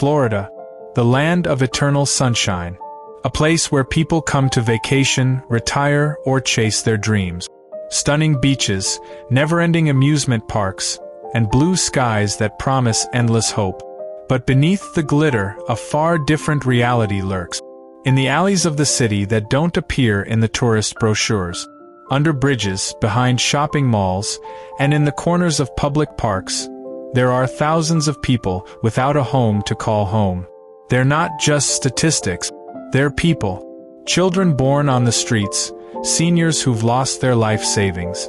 Florida, the land of eternal sunshine. A place where people come to vacation, retire, or chase their dreams. Stunning beaches, never-ending amusement parks, and blue skies that promise endless hope. But beneath the glitter, a far different reality lurks. In the alleys of the city that don't appear in the tourist brochures. Under bridges, behind shopping malls, and in the corners of public parks, there are thousands of people without a home to call home. They're not just statistics, they're people. Children born on the streets, seniors who've lost their life savings,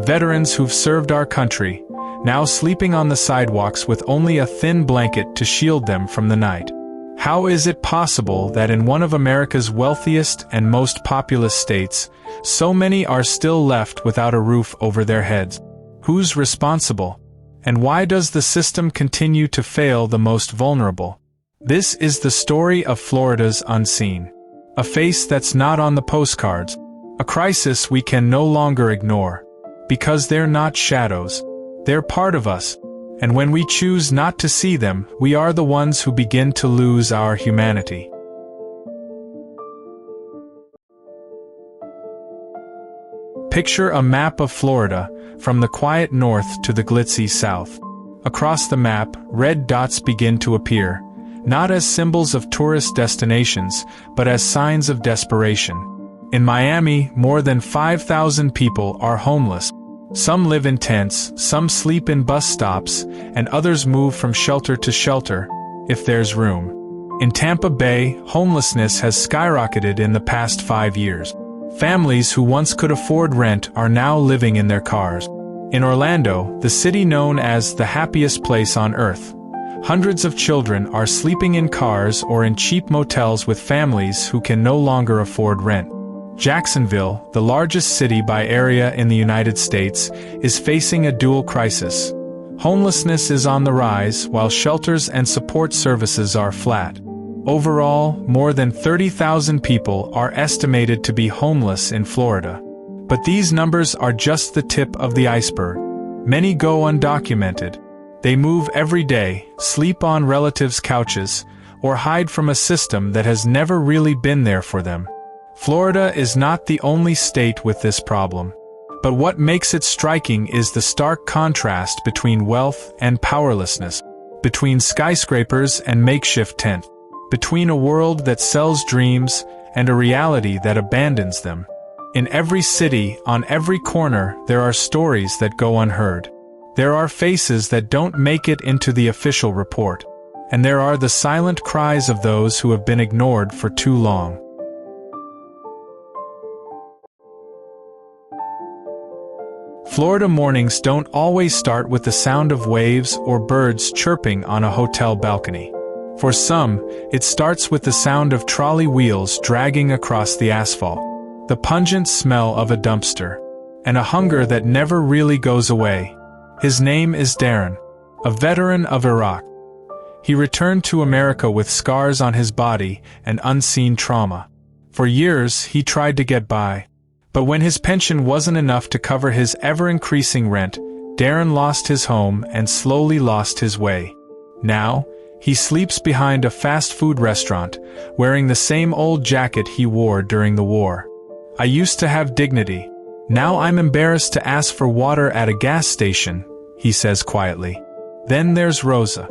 veterans who've served our country, now sleeping on the sidewalks with only a thin blanket to shield them from the night. How is it possible that in one of America's wealthiest and most populous states, so many are still left without a roof over their heads? Who's responsible? And why does the system continue to fail the most vulnerable? This is the story of Florida's unseen. A face that's not on the postcards. A crisis we can no longer ignore. Because they're not shadows. They're part of us. And when we choose not to see them, we are the ones who begin to lose our humanity. Picture a map of Florida, from the quiet north to the glitzy south. Across the map, red dots begin to appear, not as symbols of tourist destinations, but as signs of desperation. In Miami, more than 5,000 people are homeless. Some live in tents, some sleep in bus stops, and others move from shelter to shelter, if there's room. In Tampa Bay, homelessness has skyrocketed in the past 5 years. Families who once could afford rent are now living in their cars. In Orlando, the city known as the happiest place on earth, hundreds of children are sleeping in cars or in cheap motels with families who can no longer afford rent. Jacksonville, the largest city by area in the United States, is facing a dual crisis. Homelessness is on the rise, while shelters and support services are flat. Overall, more than 30,000 people are estimated to be homeless in Florida. But these numbers are just the tip of the iceberg. Many go undocumented. They move every day, sleep on relatives' couches, or hide from a system that has never really been there for them. Florida is not the only state with this problem. But what makes it striking is the stark contrast between wealth and powerlessness, between skyscrapers and makeshift tents, between a world that sells dreams and a reality that abandons them. In every city, on every corner, there are stories that go unheard. There are faces that don't make it into the official report. And there are the silent cries of those who have been ignored for too long. Florida mornings don't always start with the sound of waves or birds chirping on a hotel balcony. For some, it starts with the sound of trolley wheels dragging across the asphalt, the pungent smell of a dumpster, and a hunger that never really goes away. His name is Darren, a veteran of Iraq. He returned to America with scars on his body and unseen trauma. For years, he tried to get by. But when his pension wasn't enough to cover his ever-increasing rent, Darren lost his home and slowly lost his way. Now, he sleeps behind a fast food restaurant, wearing the same old jacket he wore during the war. I used to have dignity. Now I'm embarrassed to ask for water at a gas station, he says quietly. Then there's Rosa,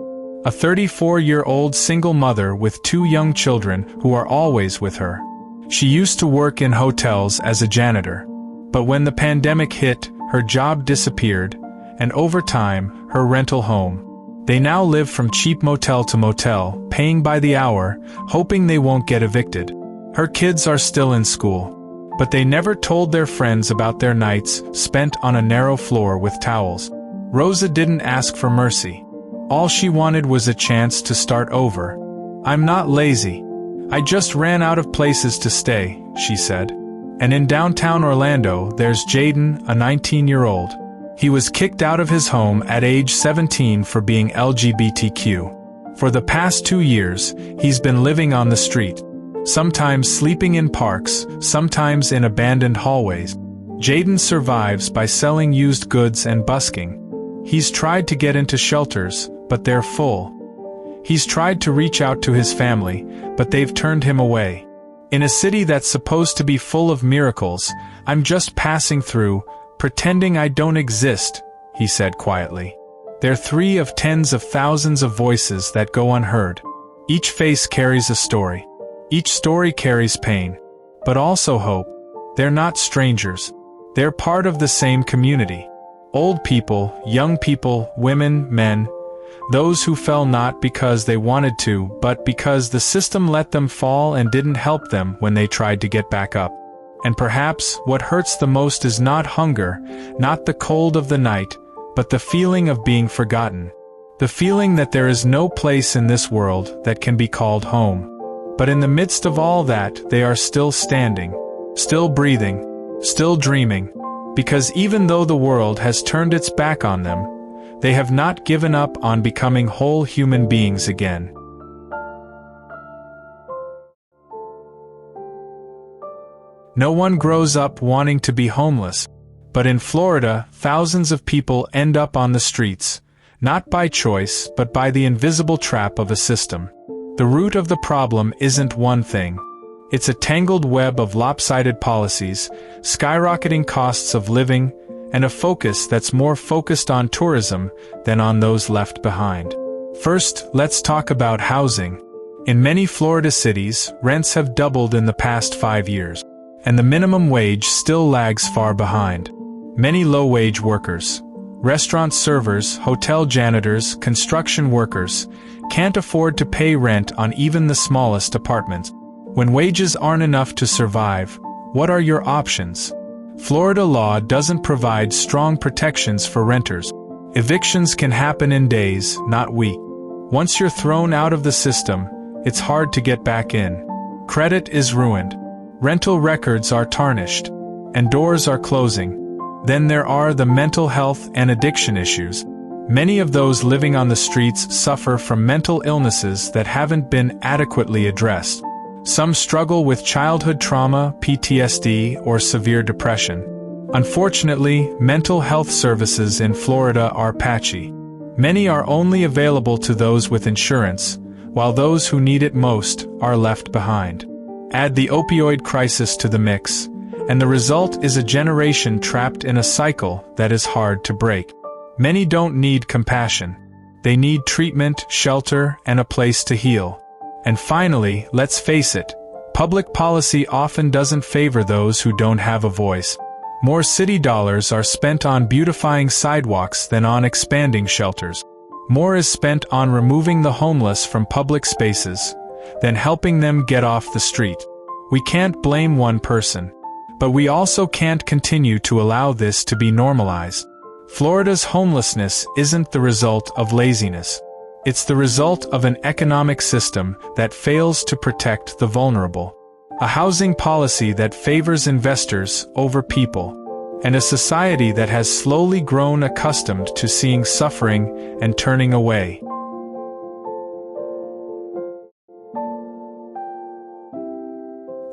a 34-year-old single mother with 2 young children who are always with her. She used to work in hotels as a janitor. But when the pandemic hit, her job disappeared, and over time, her rental home. They now live from cheap motel to motel, paying by the hour, hoping they won't get evicted. Her kids are still in school, but they never told their friends about their nights spent on a narrow floor with towels. Rosa didn't ask for mercy. All she wanted was a chance to start over. "I'm not lazy. I just ran out of places to stay," she said. And in downtown Orlando, there's Jaden, a 19-year-old. He was kicked out of his home at age 17 for being LGBTQ. For the past 2 years, he's been living on the street, sometimes sleeping in parks, sometimes in abandoned hallways. Jaden survives by selling used goods and busking. He's tried to get into shelters, but they're full. He's tried to reach out to his family, but they've turned him away. In a city that's supposed to be full of miracles, I'm just passing through, pretending I don't exist, he said quietly. They're three of tens of thousands of voices that go unheard. Each face carries a story. Each story carries pain, but also hope. They're not strangers. They're part of the same community. Old people, young people, women, men, those who fell not because they wanted to, but because the system let them fall and didn't help them when they tried to get back up. And perhaps what hurts the most is not hunger, not the cold of the night, but the feeling of being forgotten. The feeling that there is no place in this world that can be called home. But in the midst of all that, they are still standing, still breathing, still dreaming, because even though the world has turned its back on them, they have not given up on becoming whole human beings again. No one grows up wanting to be homeless, but in Florida, thousands of people end up on the streets, not by choice but by the invisible trap of a system. The root of the problem isn't one thing. It's a tangled web of lopsided policies, skyrocketing costs of living, and a focus that's more focused on tourism than on those left behind. First, let's talk about housing. In many Florida cities, rents have doubled in the past 5 years, and the minimum wage still lags far behind. Many low-wage workers, restaurant servers, hotel janitors, construction workers, can't afford to pay rent on even the smallest apartments. When wages aren't enough to survive, what are your options? Florida law doesn't provide strong protections for renters. Evictions can happen in days, not weeks. Once you're thrown out of the system, it's hard to get back in. Credit is ruined. Rental records are tarnished. And doors are closing. Then there are the mental health and addiction issues. Many of those living on the streets suffer from mental illnesses that haven't been adequately addressed. Some struggle with childhood trauma, PTSD, or severe depression. Unfortunately, mental health services in Florida are patchy. Many are only available to those with insurance, while those who need it most are left behind. Add the opioid crisis to the mix, and the result is a generation trapped in a cycle that is hard to break. Many don't need compassion. They need treatment, shelter, and a place to heal. And finally, let's face it, public policy often doesn't favor those who don't have a voice. More city dollars are spent on beautifying sidewalks than on expanding shelters. More is spent on removing the homeless from public spaces than helping them get off the street. We can't blame one person, but we also can't continue to allow this to be normalized. Florida's homelessness isn't the result of laziness. It's the result of an economic system that fails to protect the vulnerable, a housing policy that favors investors over people, and a society that has slowly grown accustomed to seeing suffering and turning away.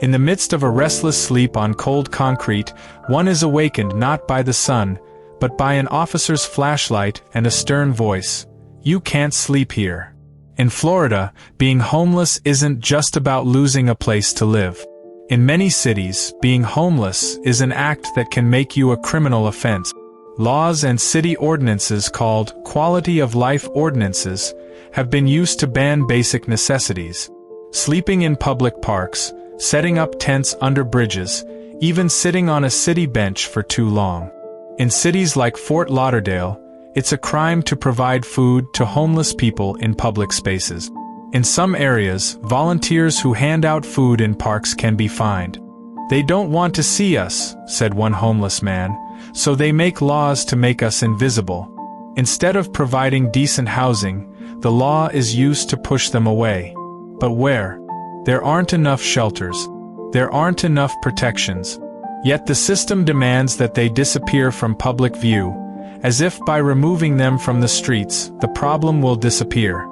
In the midst of a restless sleep on cold concrete, one is awakened not by the sun, but by an officer's flashlight and a stern voice. You can't sleep here. In Florida, being homeless isn't just about losing a place to live. In many cities, being homeless is an act that can make you a criminal offense. Laws and city ordinances called quality of life ordinances have been used to ban basic necessities. Sleeping in public parks, setting up tents under bridges, even sitting on a city bench for too long. In cities like Fort Lauderdale, it's a crime to provide food to homeless people in public spaces. In some areas, volunteers who hand out food in parks can be fined. They don't want to see us, said one homeless man, so they make laws to make us invisible. Instead of providing decent housing, the law is used to push them away. But where? There aren't enough shelters. There aren't enough protections. Yet the system demands that they disappear from public view, as if by removing them from the streets, the problem will disappear.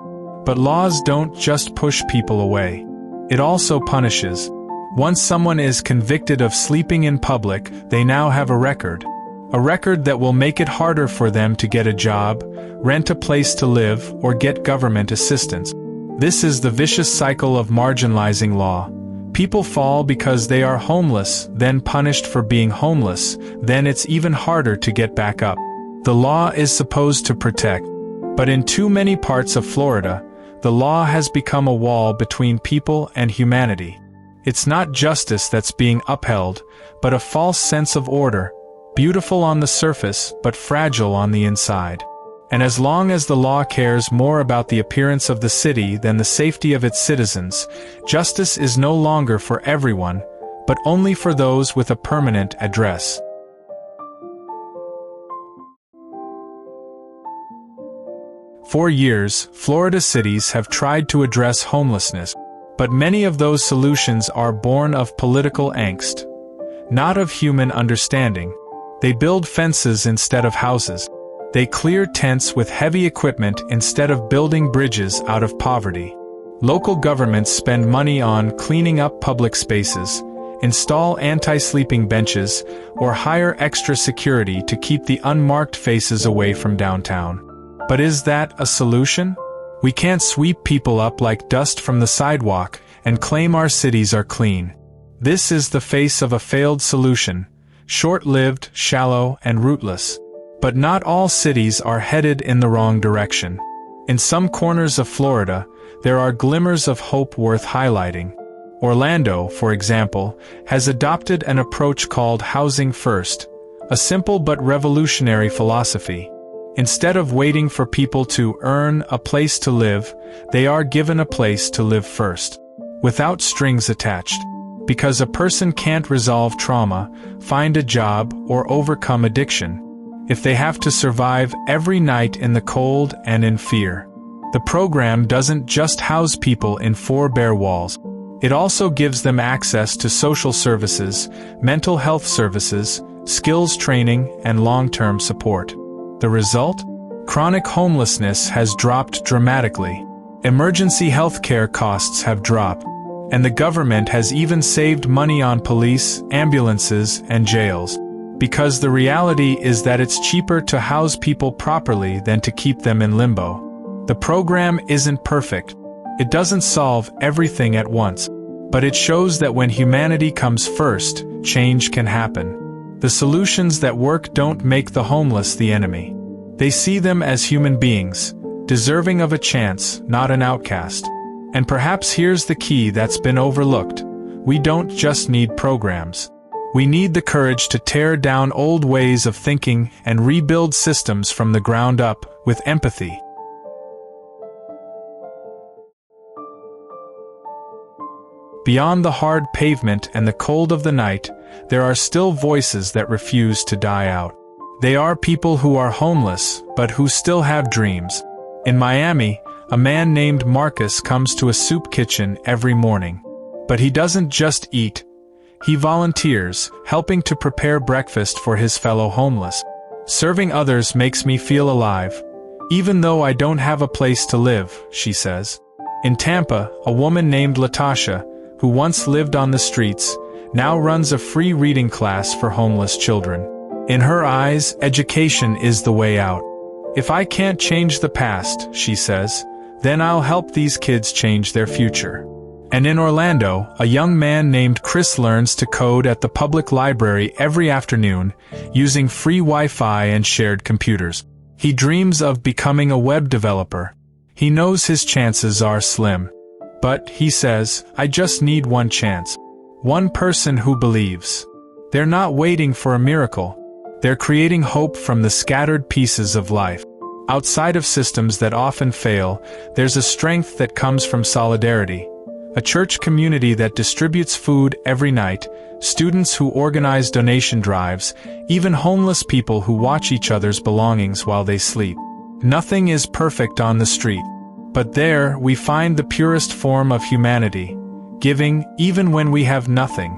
But laws don't just push people away. It also punishes. Once someone is convicted of sleeping in public, they now have a record. A record that will make it harder for them to get a job, rent a place to live, or get government assistance. This is the vicious cycle of marginalizing law. People fall because they are homeless, then punished for being homeless, then it's even harder to get back up. The law is supposed to protect, but in too many parts of Florida, the law has become a wall between people and humanity. It's not justice that's being upheld, but a false sense of order, beautiful on the surface but fragile on the inside. And as long as the law cares more about the appearance of the city than the safety of its citizens, justice is no longer for everyone, but only for those with a permanent address. For years, Florida cities have tried to address homelessness, but many of those solutions are born of political angst, not of human understanding. They build fences instead of houses. They clear tents with heavy equipment instead of building bridges out of poverty. Local governments spend money on cleaning up public spaces, install anti-sleeping benches, or hire extra security to keep the unmarked faces away from downtown. But is that a solution? We can't sweep people up like dust from the sidewalk and claim our cities are clean. This is the face of a failed solution, short-lived, shallow, and rootless. But not all cities are headed in the wrong direction. In some corners of Florida, there are glimmers of hope worth highlighting. Orlando, for example, has adopted an approach called Housing First, a simple but revolutionary philosophy. Instead of waiting for people to earn a place to live, they are given a place to live first, without strings attached. Because a person can't resolve trauma, find a job, or overcome addiction if they have to survive every night in the cold and in fear. The program doesn't just house people in four bare walls. It also gives them access to social services, mental health services, skills training, and long-term support. The result? Chronic homelessness has dropped dramatically. Emergency health care costs have dropped, and the government has even saved money on police, ambulances, and jails. Because the reality is that it's cheaper to house people properly than to keep them in limbo. The program isn't perfect. It doesn't solve everything at once, but it shows that when humanity comes first, change can happen. The solutions that work don't make the homeless the enemy. They see them as human beings, deserving of a chance, not an outcast. And perhaps here's the key that's been overlooked. We don't just need programs. We need the courage to tear down old ways of thinking and rebuild systems from the ground up, with empathy. Beyond the hard pavement and the cold of the night, there are still voices that refuse to die out. They are people who are homeless, but who still have dreams. In Miami, a man named Marcus comes to a soup kitchen every morning. But he doesn't just eat. He volunteers, helping to prepare breakfast for his fellow homeless. Serving others makes me feel alive, even though I don't have a place to live, she says. In Tampa, a woman named Latasha, who once lived on the streets, now runs a free reading class for homeless children. In her eyes, education is the way out. If I can't change the past, she says, then I'll help these kids change their future. And in Orlando, a young man named Chris learns to code at the public library every afternoon, using free Wi-Fi and shared computers. He dreams of becoming a web developer. He knows his chances are slim. But, he says, I just need one chance. One person who believes. They're not waiting for a miracle. They're creating hope from the scattered pieces of life. Outside of systems that often fail, there's a strength that comes from solidarity. A church community that distributes food every night, students who organize donation drives, even homeless people who watch each other's belongings while they sleep. Nothing is perfect on the street. But there, we find the purest form of humanity, giving even when we have nothing,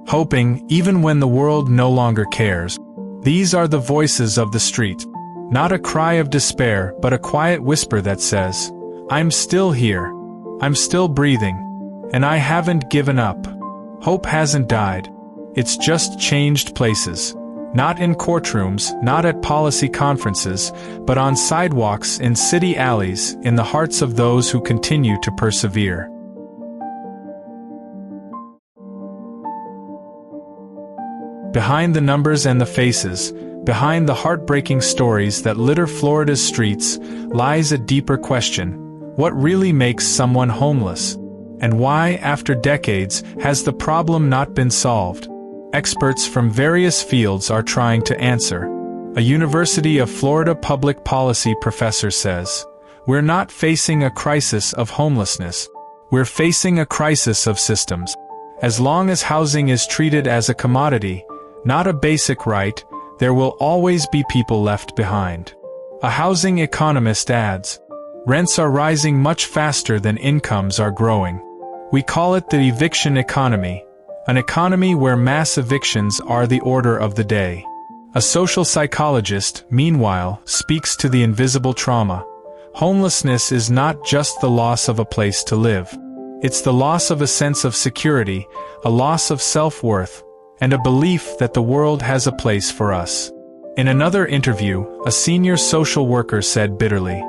hoping even when the world no longer cares. These are the voices of the street. Not a cry of despair, but a quiet whisper that says, I'm still here. I'm still breathing. And I haven't given up. Hope hasn't died. It's just changed places. Not in courtrooms, not at policy conferences, but on sidewalks, in city alleys, in the hearts of those who continue to persevere. Behind the numbers and the faces, behind the heartbreaking stories that litter Florida's streets, lies a deeper question. What really makes someone homeless? And why, after decades, has the problem not been solved? Experts from various fields are trying to answer. A University of Florida public policy professor says, "We're not facing a crisis of homelessness. We're facing a crisis of systems. As long as housing is treated as a commodity, not a basic right, there will always be people left behind." A housing economist adds, "Rents are rising much faster than incomes are growing. We call it the eviction economy, an economy where mass evictions are the order of the day." A social psychologist, meanwhile, speaks to the invisible trauma. Homelessness is not just the loss of a place to live. It's the loss of a sense of security, a loss of self-worth, and a belief that the world has a place for us. In another interview, a senior social worker said bitterly,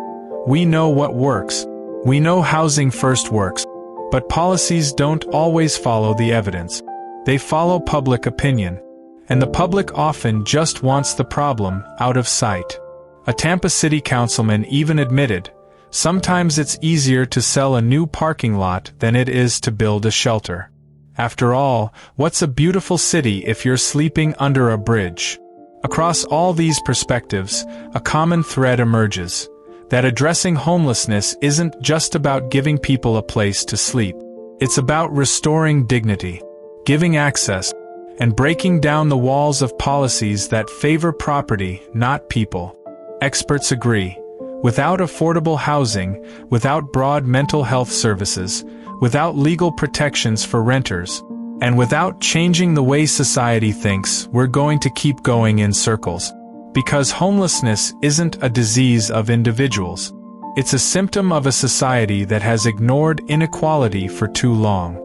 "We know what works. We know housing first works. But policies don't always follow the evidence. They follow public opinion. And the public often just wants the problem out of sight." A Tampa City councilman even admitted, "Sometimes it's easier to sell a new parking lot than it is to build a shelter. After all, what's a beautiful city if you're sleeping under a bridge?" Across all these perspectives, a common thread emerges, that addressing homelessness isn't just about giving people a place to sleep. It's about restoring dignity, giving access, and breaking down the walls of policies that favor property, not people. Experts agree. Without affordable housing, without broad mental health services, without legal protections for renters, and without changing the way society thinks, we're going to keep going in circles. Because homelessness isn't a disease of individuals. It's a symptom of a society that has ignored inequality for too long.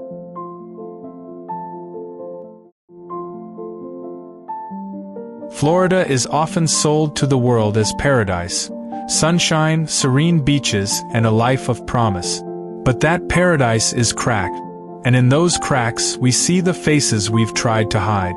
Florida is often sold to the world as paradise, sunshine, serene beaches, and a life of promise. But that paradise is cracked, and in those cracks we see the faces we've tried to hide.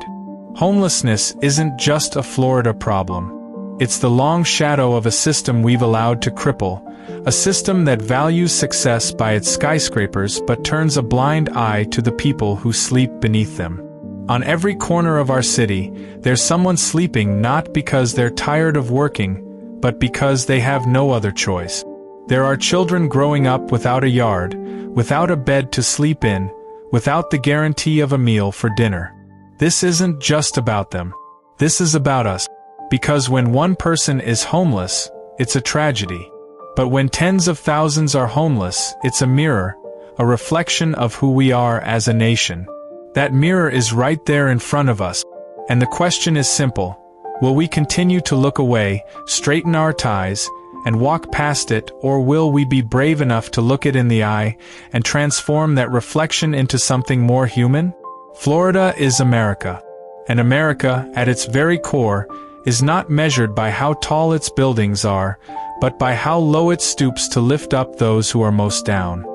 Homelessness isn't just a Florida problem. It's the long shadow of a system we've allowed to cripple, a system that values success by its skyscrapers but turns a blind eye to the people who sleep beneath them. On every corner of our city, there's someone sleeping not because they're tired of working, but because they have no other choice. There are children growing up without a yard, without a bed to sleep in, without the guarantee of a meal for dinner. This isn't just about them. This is about us. Because when one person is homeless, it's a tragedy. But when tens of thousands are homeless, it's a mirror, a reflection of who we are as a nation. That mirror is right there in front of us. And the question is simple. Will we continue to look away, straighten our ties, and walk past it, or will we be brave enough to look it in the eye and transform that reflection into something more human? Florida is America. And America, at its very core, is not measured by how tall its buildings are, but by how low it stoops to lift up those who are most down.